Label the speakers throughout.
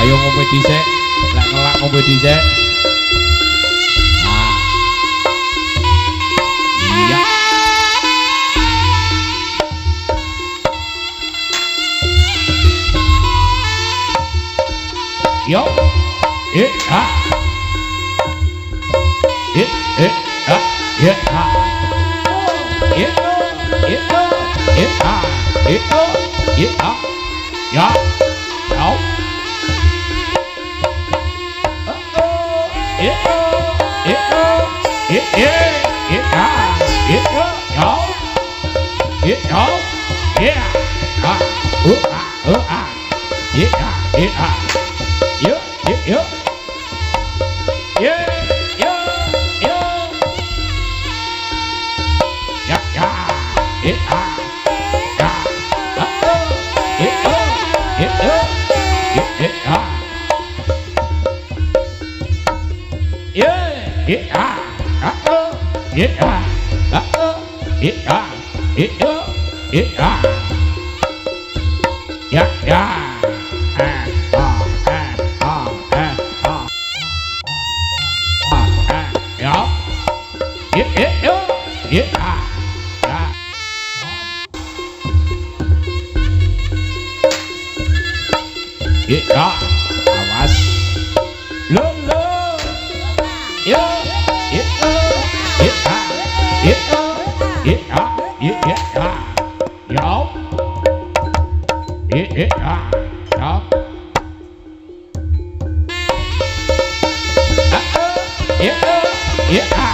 Speaker 1: Ayo ngombe dhisik, lek ngelak ngombe dhisik. Nah. Iya. Yo. Ha. Ha. Ya. Ha. Ya. Yo. Awas. Lo. Yo. Yo. ya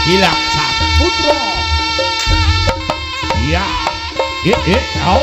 Speaker 1: Gilang Saputro ya au au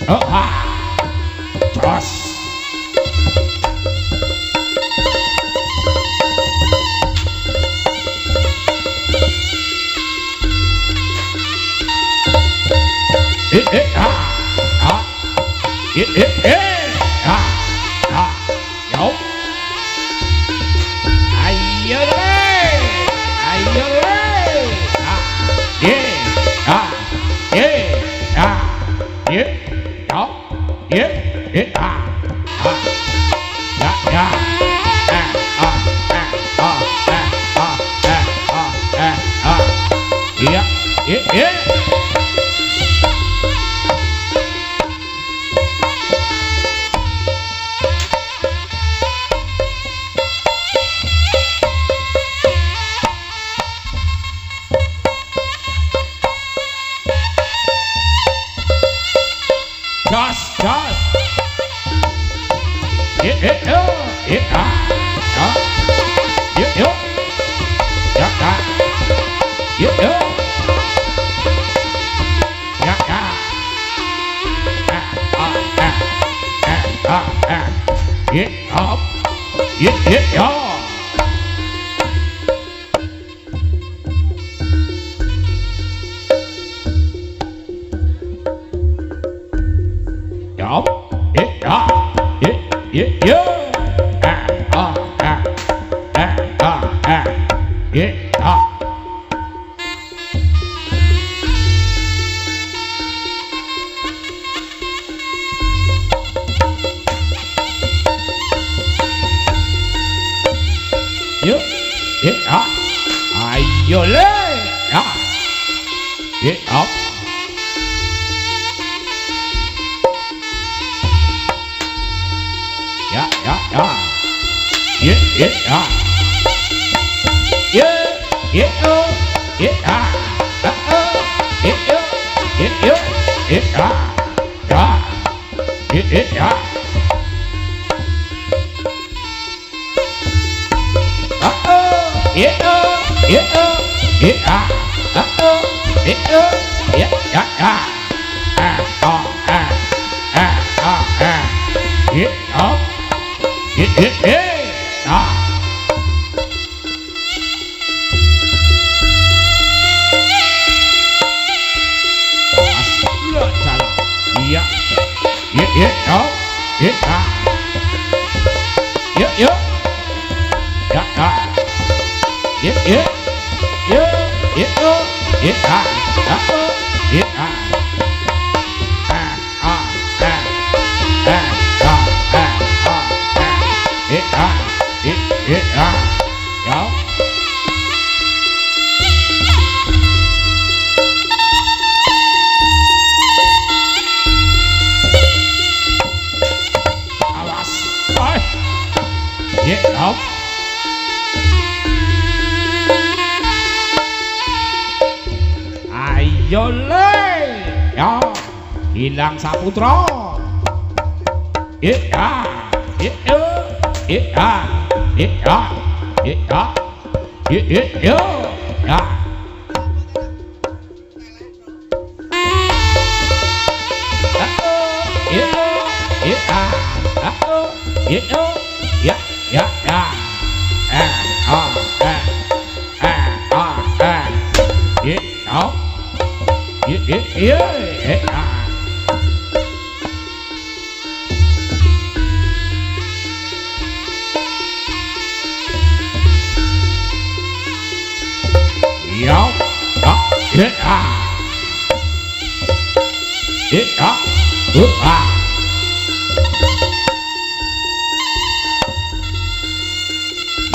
Speaker 1: au Ayo le, ya, ya, ya, ya, ya, Ayo le, ya, Gilang Saputro.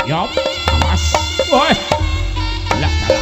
Speaker 1: Ya, awas, woi, lah,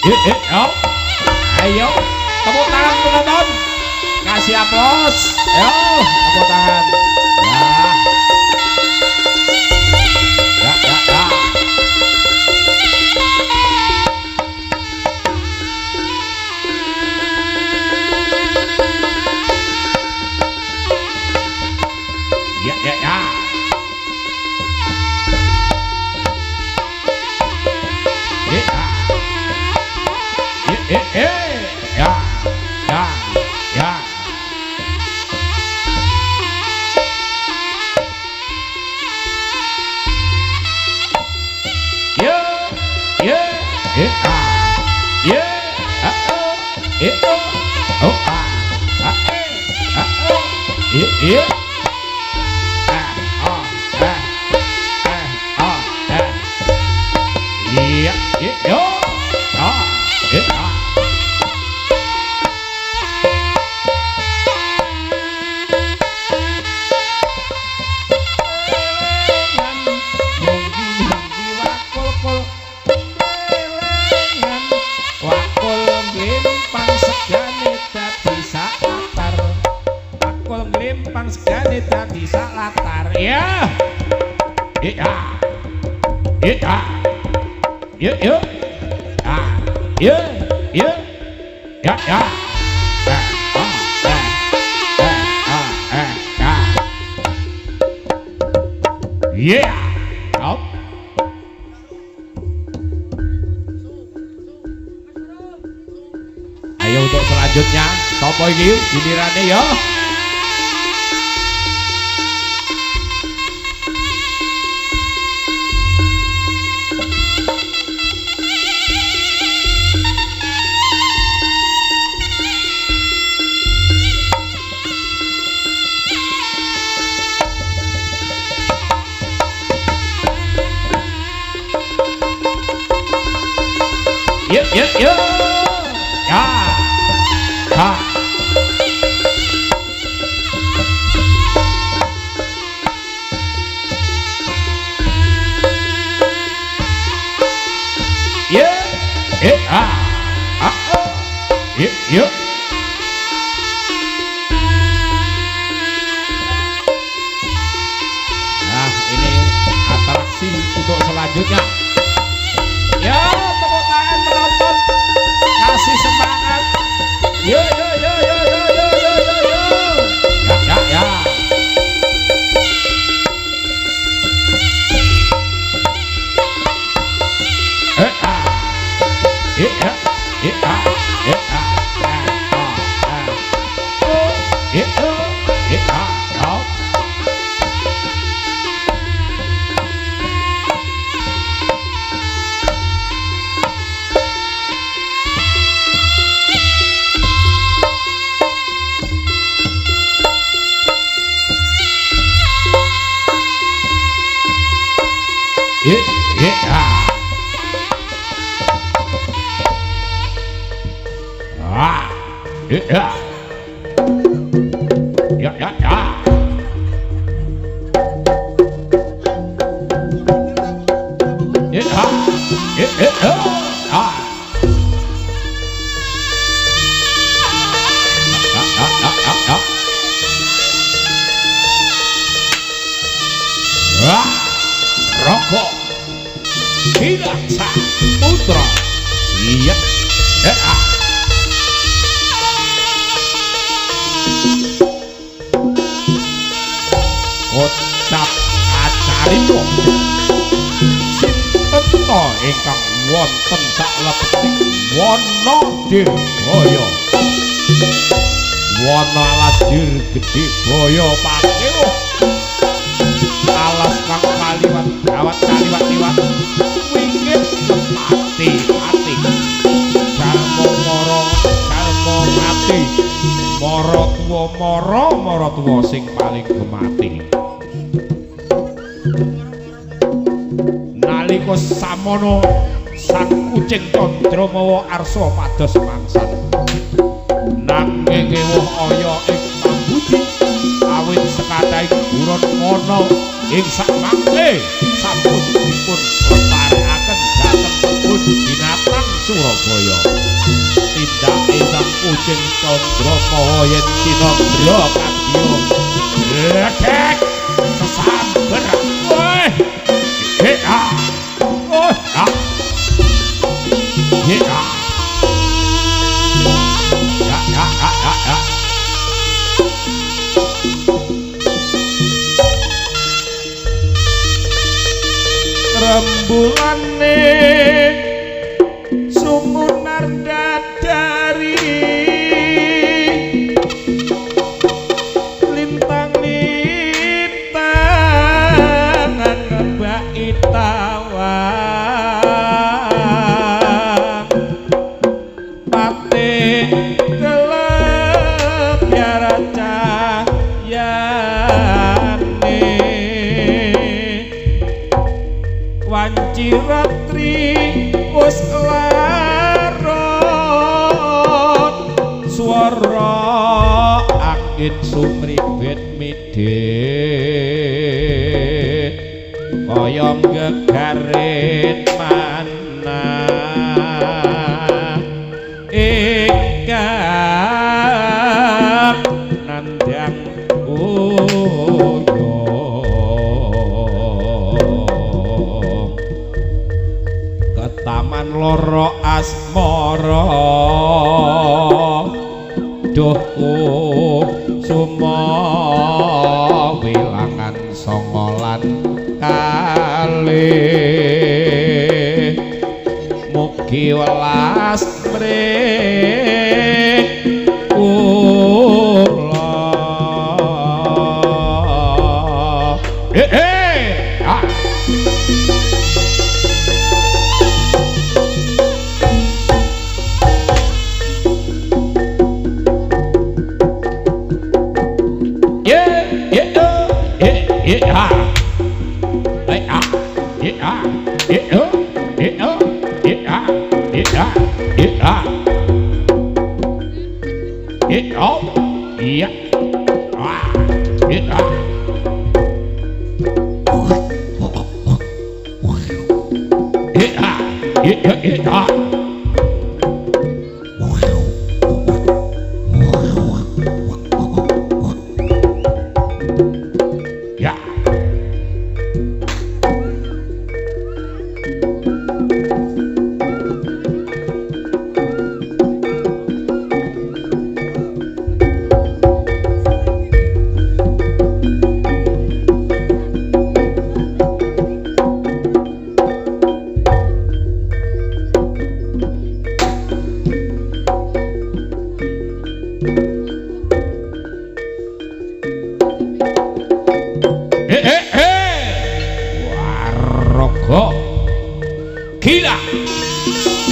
Speaker 1: Oh. Ayo, tepuk tangan penonton. Kasih aplaus. Ayo, tepuk tangan. Ya. Ya. Ayo untuk selanjutnya, topo iki gilirane ya. Ya. Nah, ini atraksi untuk selanjutnya. Ya, tepuk tangan penonton. Kasih semangat. Yo. Ya. Rokok Gilang Saputro. Iya. Kocap acarito sinten to ingkang wonten saklebeting wana Dirgaya. Wana alas Dirgede Boyo Pakewuh. Alas kang kaliwat awat kaliwat-liwat wingit mati-mati jalma mati mara tuwa sing paling gemati. Nalika samono sang kucing candra mawa arsa pados mangsan nanging ewuh aya ing pambudi awit sekadaing buron mono ing sakmangke sampun dipun leparekaken dhateng kebun binatang Surabaya tindake sang kucing Candra Mawa yen Cinandra kadya Ketek sesamber weh oh ya rembulane sumunar dadari lintang-lintang ngebaki tawang pate gelap biara cahyane wanci ratri wis larut swara angin sumribet midhet kaya gegarin manah ingkang nandhang taman loro asmara duhku sumawilangan songolan kalih mugi welas mring kula Gilang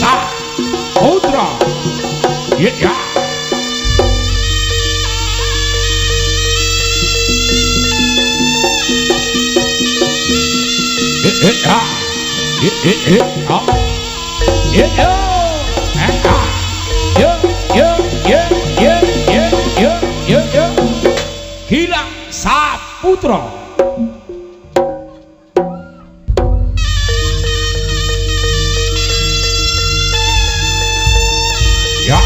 Speaker 1: Saputro ya Gilang Saputro ya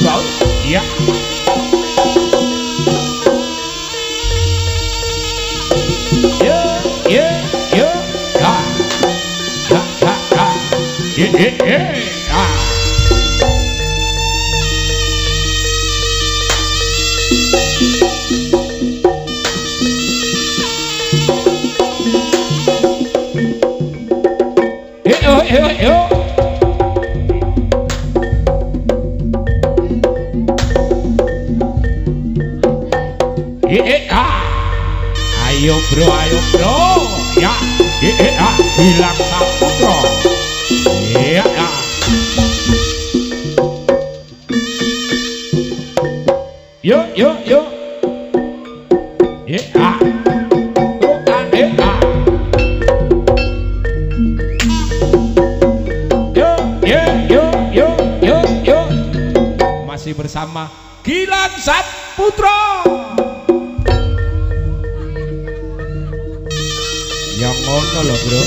Speaker 1: Bau ya Ayo bro ya Gilang Saputro ya yo ya yo masih bersama Gilang Saputro yang ngono lho bro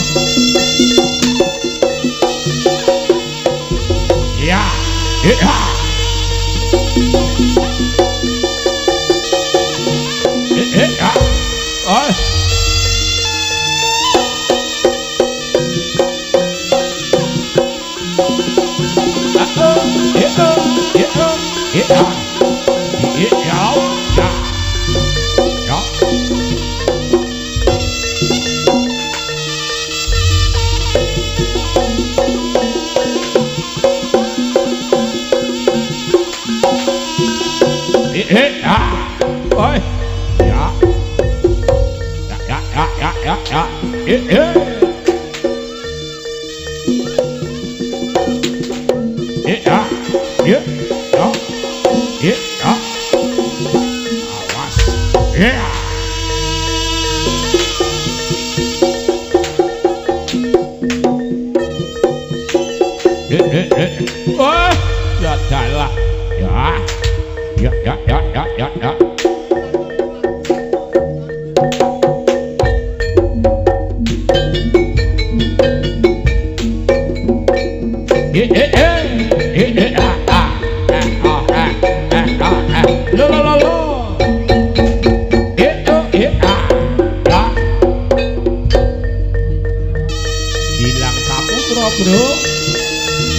Speaker 1: Gilang Saputro, bro.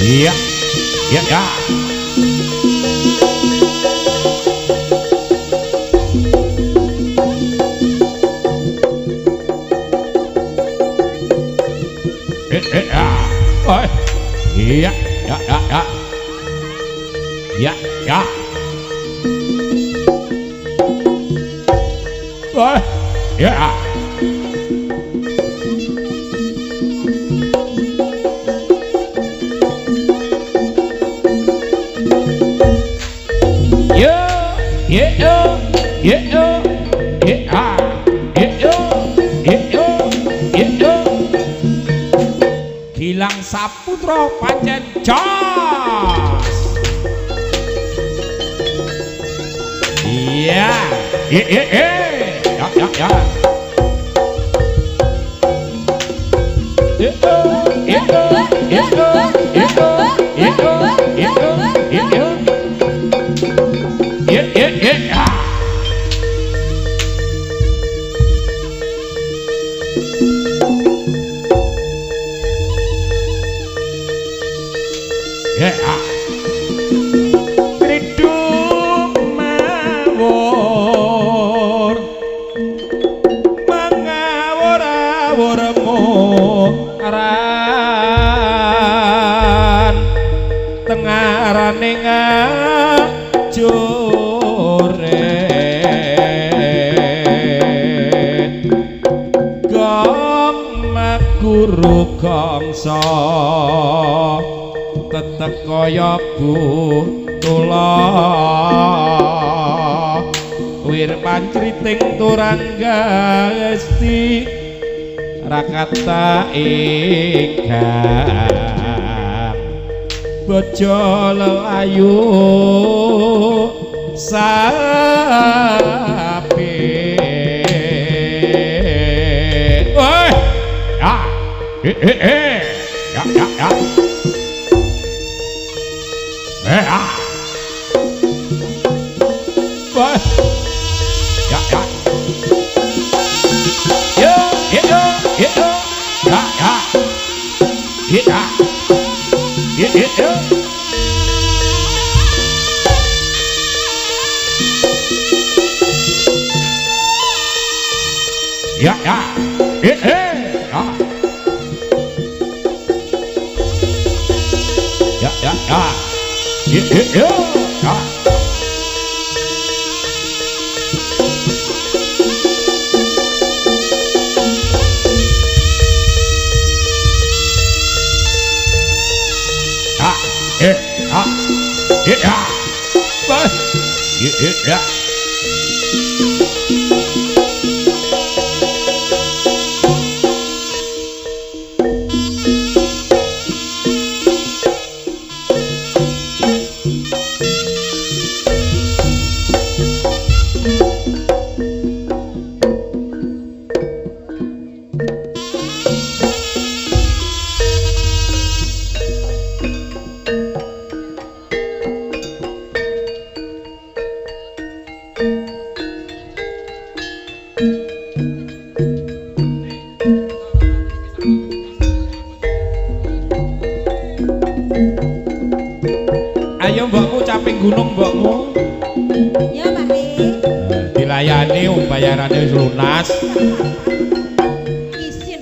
Speaker 1: Iya, iya, ya. Oh, iya, ya, ya, ya. Ya, ya. Oh, ya. Gilang Saputro pancen jos. Iya, ya, ya, ya. Ridung mawur mengawur-awurmu aran tengarane ngajuret gong maguru gongso tetek kaya butula wir pancriting turanggasti rakata ingkang bojo lelayu sapi oi ya ya ya wah, ya, ya, ya, ya, ya, ya, ya, ya, ya, ya, ya. Ya, ya, ya, ya, ya, ya. Ya. Ayo mbokmu caping gunung mbokmu.
Speaker 2: Ya Mbak E.
Speaker 1: Dilayani bayarane wis lunas.
Speaker 2: Isin.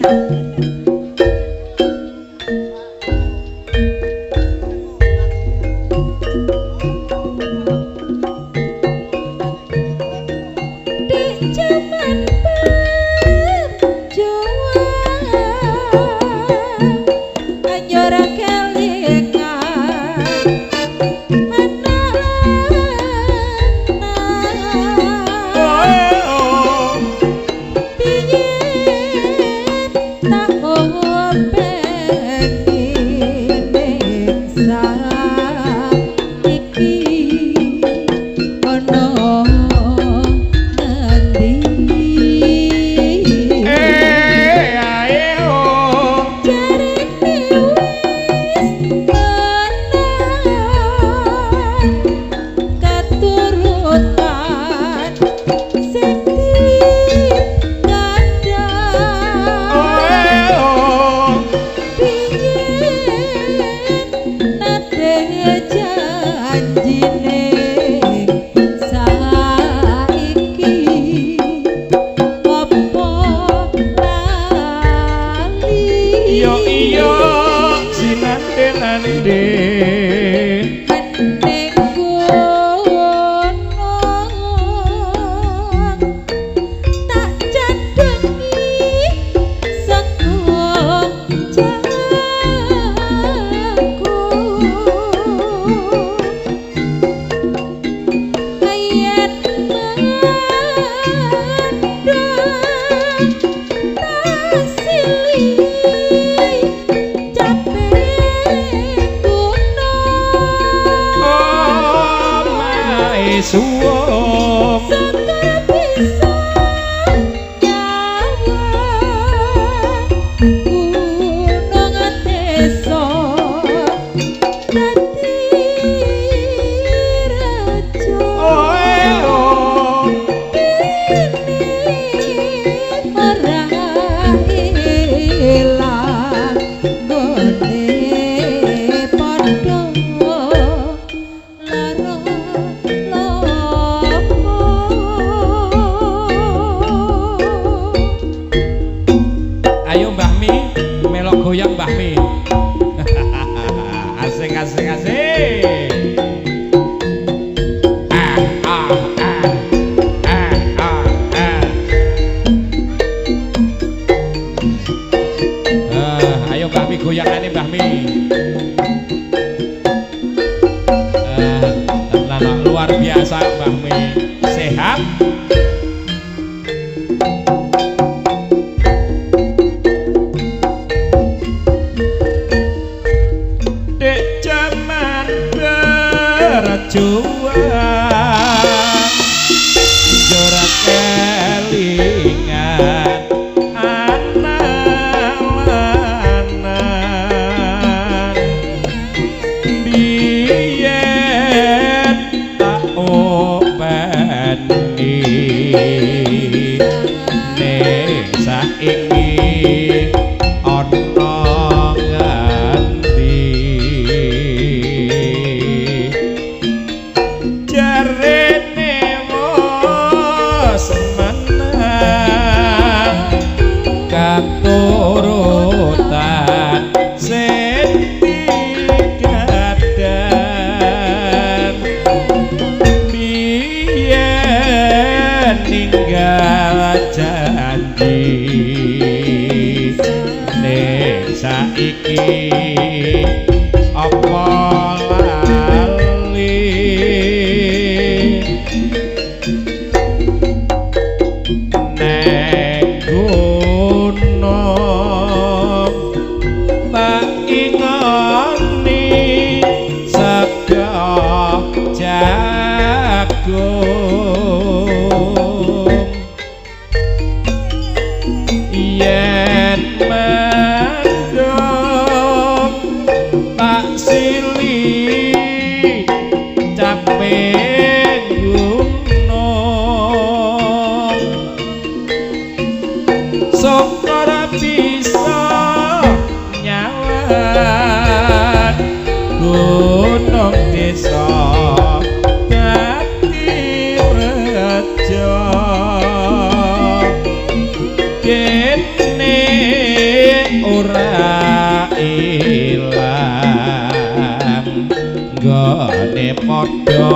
Speaker 1: anggone padha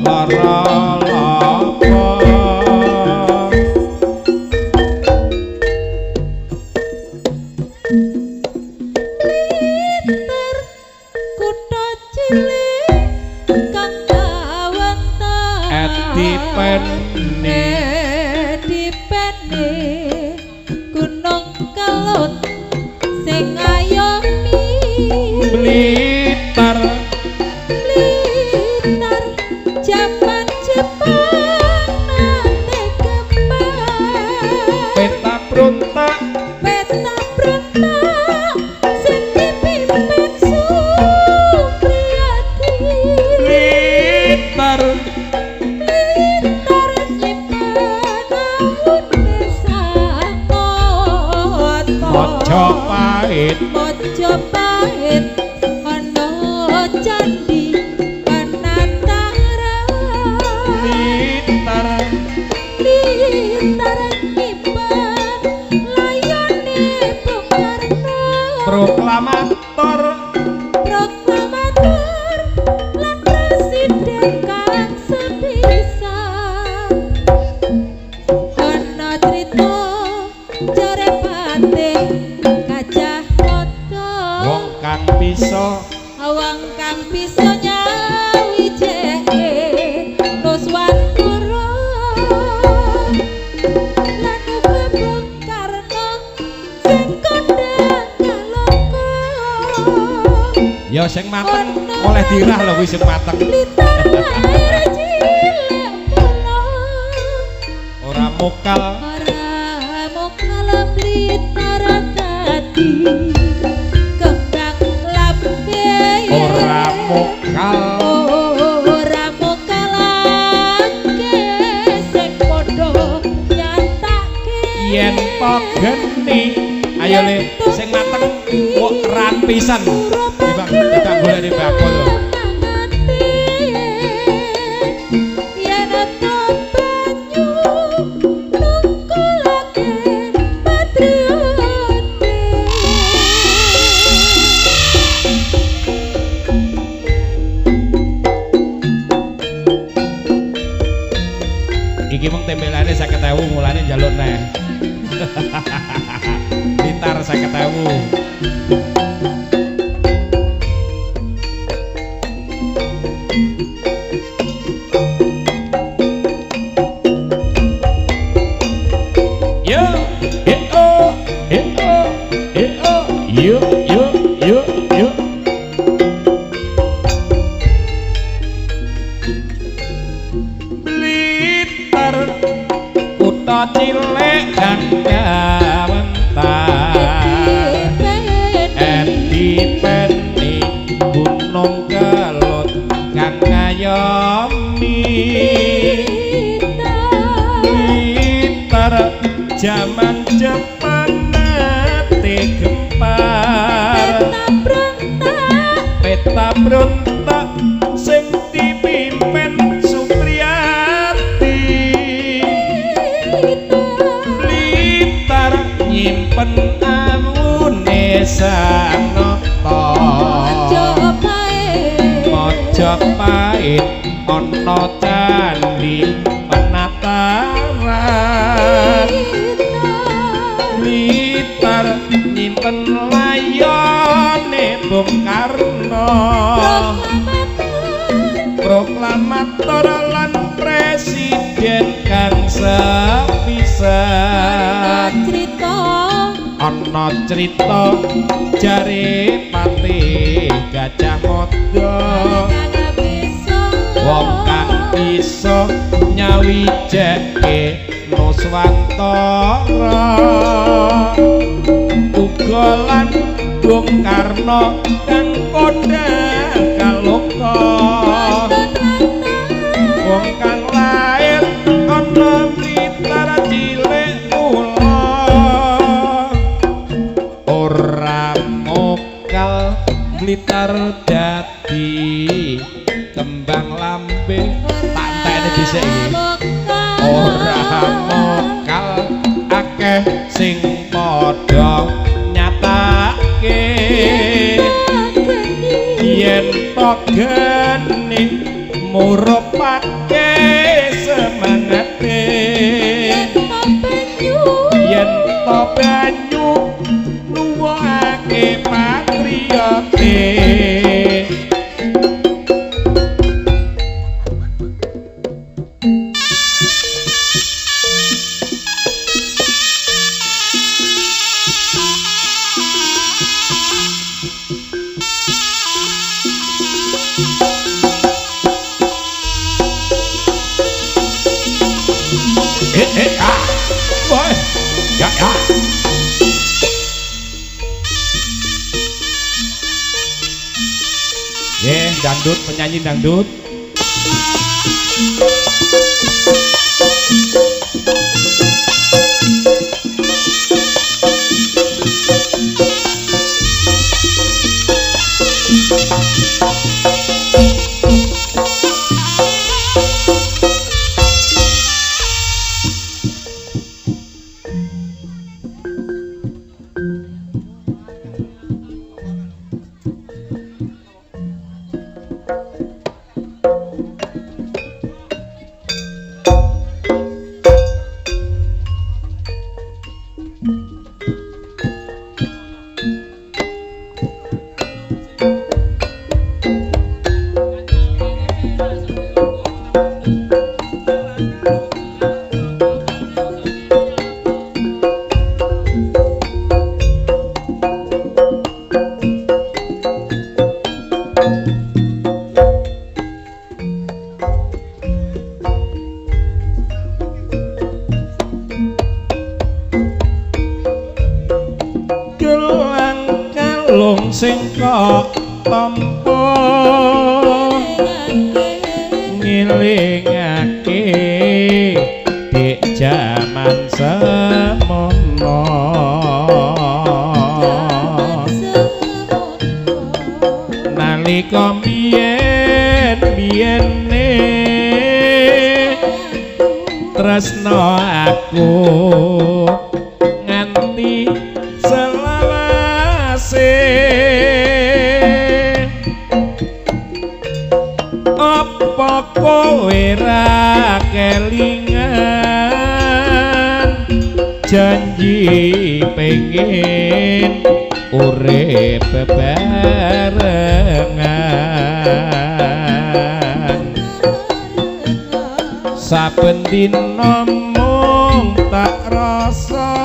Speaker 1: lara lapa
Speaker 2: Liter kutha cilik kang kawentar
Speaker 1: dipene
Speaker 2: gunung kelut sing ngayomi
Speaker 1: Blitar
Speaker 2: jaman Jepang nate kembang
Speaker 1: peta prontak
Speaker 2: sing dipimpin Supriyati
Speaker 1: Blitar
Speaker 2: Mojopahit ana candi Panantara
Speaker 1: Blitar
Speaker 2: ngibat layone Bung Karno
Speaker 1: proklamator
Speaker 2: lan presiden kang sepisan ana crita jare patih
Speaker 1: wong kang bisa
Speaker 2: nyawijeke Nuswantara lan uga Bung Karno sing kondhang kaloko
Speaker 1: ya sing mateng oleh dirah lho kuwi sing mateng
Speaker 2: Blitar lair cilik kula
Speaker 1: ora mokal
Speaker 2: Blitar dadi kembang lambe
Speaker 1: ora mokal
Speaker 2: sing padha nyatake
Speaker 1: yen to geni ayo le sing mateng kok ran pisan Bang kita boleh di bakul iki mung tembelane 50.000 mulane njaluk neh Blitar 50.000 yuk Blitar kutha cilik kang kawentar dipeni gunung kelut kang ngayomi Blitar jaman Jepang nate gempar peta brontak sing dipimpin Supriyati Blitar nyimpen amune sanata Mojopahit ana candi Panataran Blitar nyimpen layone Bung Karno proklamator lan presiden kang sepisan ana crita jare patih Gajah Mada wong kang bisa nyawijake Nuswantara uga lan Bung Karno kang kondhang kaloka wong kang lair ana Blitar cilik kula ora mokal Blitar dadi kembang lambe tak entekne dhisik iki ora mokal akeh sing padha nyatake yen to geni murupake semangate yen to banyu nuwuhake patriote boy ya dangdut penyanyi dangdut sing kok tampa ngilingake dik jaman semono nalika biyen-biyene tresno aku nganti selawase apa kowe ra kelingan janji pengen urip bebarengan saben dina mung tak rasa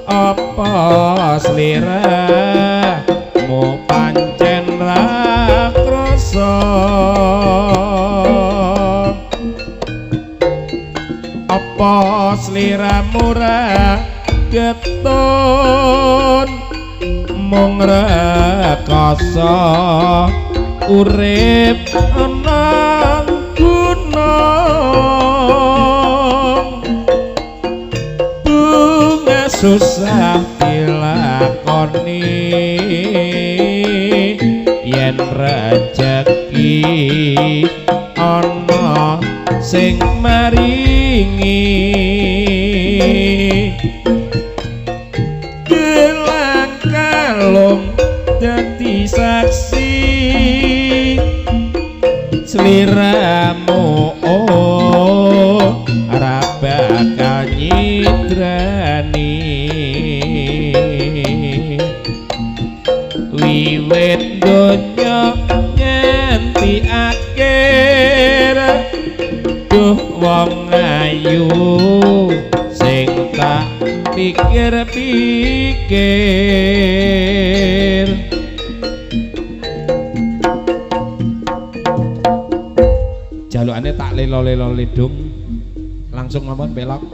Speaker 1: apa slira mu pancen ra krasa apa sliramu ra getun mung rekoso urip ana gunung bunga susah dilakoni yen rejeki ana sing maringi Gilang kalung dadi saksi sliramu ora bakal nyidrani wiwit donya nganti akhir duh wong ayu sing tak pikir-pikir jalukane tak lelo-lelo lidung langsung mawon belok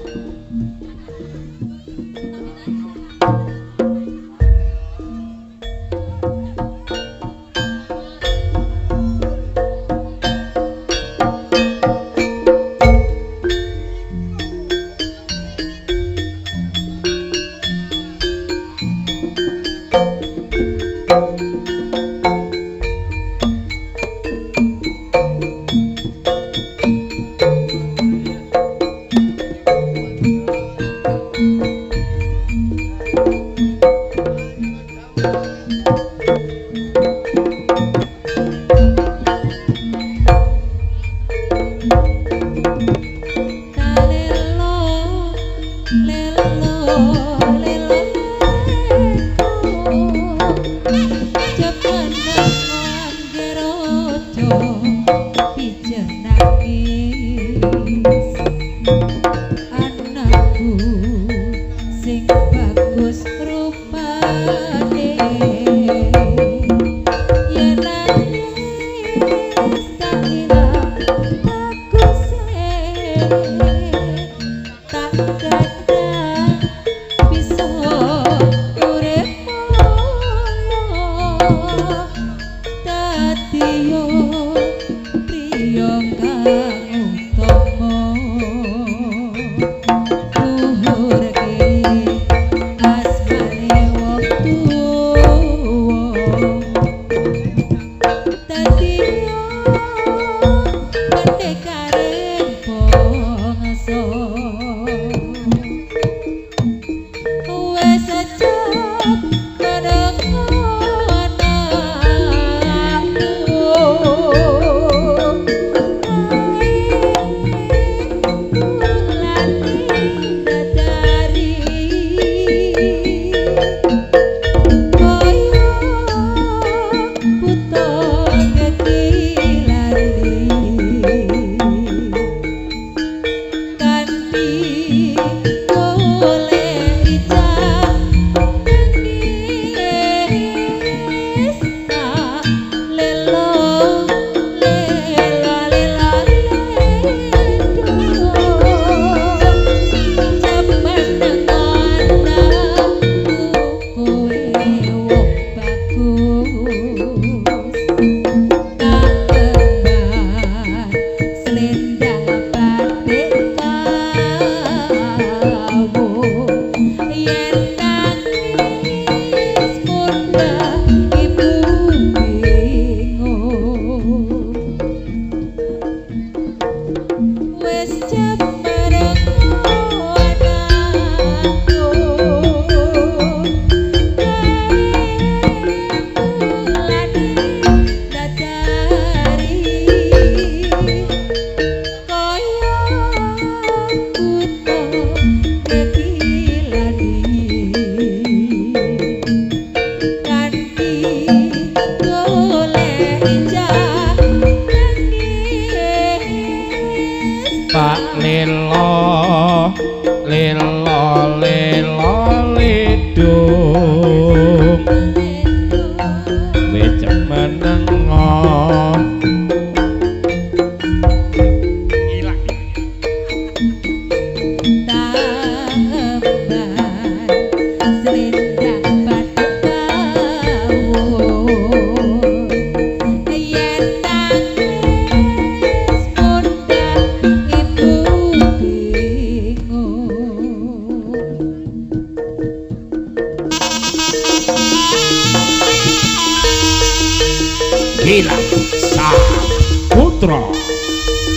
Speaker 1: Gilang Saputro.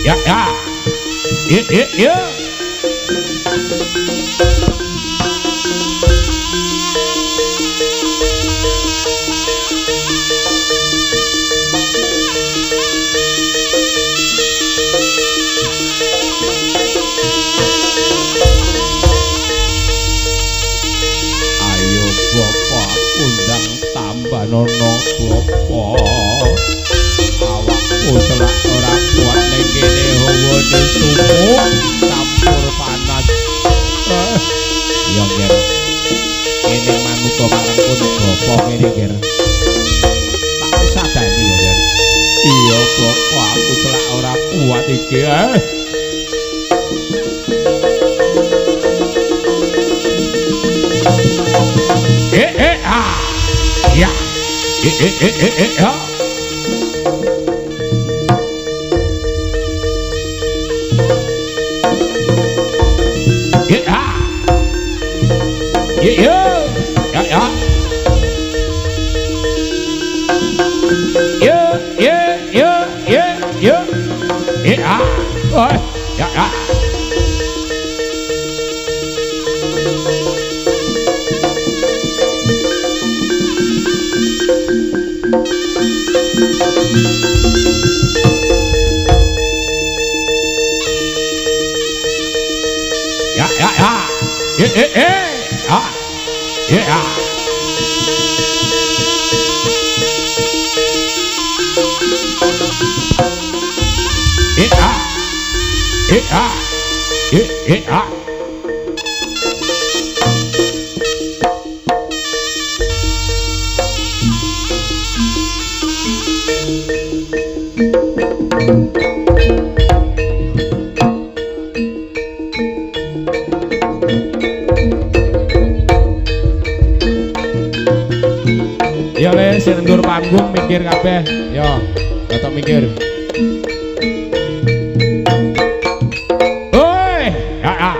Speaker 1: Ya. Ayo bapak undang tambah nono bapak. Awakku selak ora kuat ning kene hawane sumuk campur panas. Ya ger. Kene manuta marang kono bapak kene ger. Tak sadani ya ger. Iya bapak aku selak ora kuat iki. Ya. Ya. Ya le sing ndur panggung minggir kabeh. Yo, ketok minggir. Oi, ya.